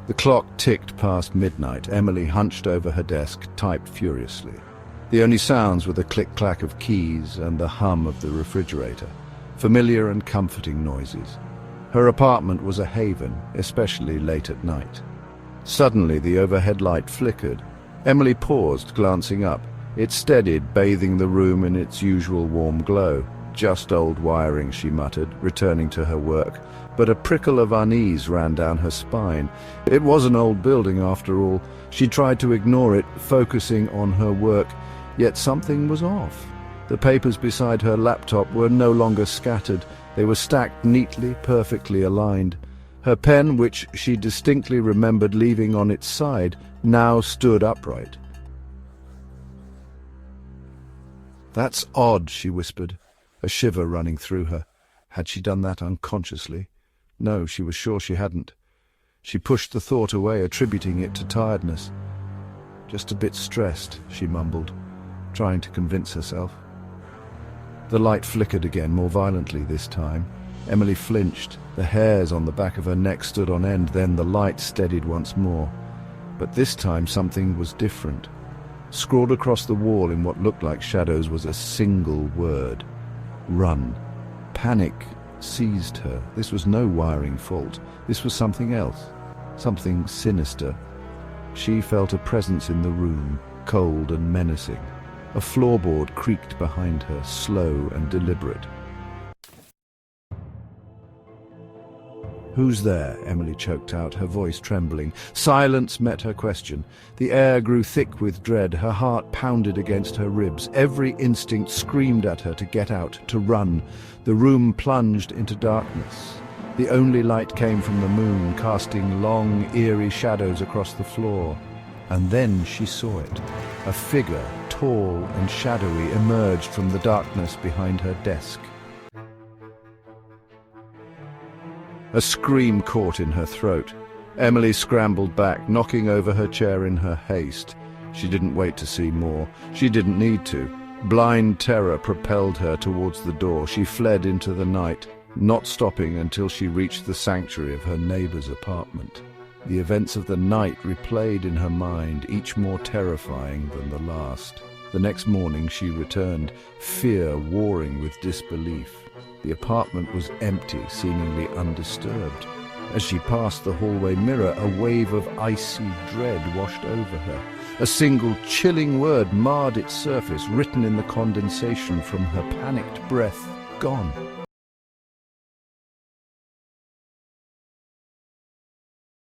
The clock ticked past midnight. Emily, hunched over her desk, typed furiously. The only sounds were the click-clack of keys and the hum of the refrigerator, familiar and comforting noises. Her apartment was a haven, especially late at night. Suddenly, the overhead light flickered. Emily paused, glancing up. It steadied, bathing the room in its usual warm glow. "Just old wiring," she muttered, returning to her work. But a prickle of unease ran down her spine. It was an old building, after all. She tried to ignore it, focusing on her work, yet something was off. The papers beside her laptop were no longer scattered. They were stacked neatly, perfectly aligned. Her pen, which she distinctly remembered leaving on its side, now stood upright. "That's odd," she whispered, a shiver running through her. Had she done that unconsciously? No, she was sure she hadn't. She pushed the thought away, attributing it to tiredness. "Just a bit stressed," she mumbled, trying to convince herself. The light flickered again, more violently this time. Emily flinched. The hairs on the back of her neck stood on end. Then the light steadied once more. But this time something was different. Scrawled across the wall in what looked like shadows was a single word: run. Panic seized her. This was no wiring fault. This was something else, something sinister. She felt a presence in the room, cold and menacing. A floorboard creaked behind her, slow and deliberate. "Who's there?" Emily choked out, her voice trembling. Silence met her question. The air grew thick with dread. Her heart pounded against her ribs. Every instinct screamed at her to get out, to run. The room plunged into darkness. The only light came from the moon, casting long, eerie shadows across the floor. And then she saw it. A figure, tall and shadowy, emerged from the darkness behind her desk. A scream caught in her throat. Emily scrambled back, knocking over her chair in her haste. She didn't wait to see more. She didn't need to. Blind terror propelled her towards the door. She fled into the night, not stopping until she reached the sanctuary of her neighbor's apartment. The events of the night replayed in her mind, each more terrifying than the last. The next morning she returned, fear warring with disbelief. The apartment was empty, seemingly undisturbed. As she passed the hallway mirror, a wave of icy dread washed over her. A single chilling word marred its surface, written in the condensation from her panicked breath: gone.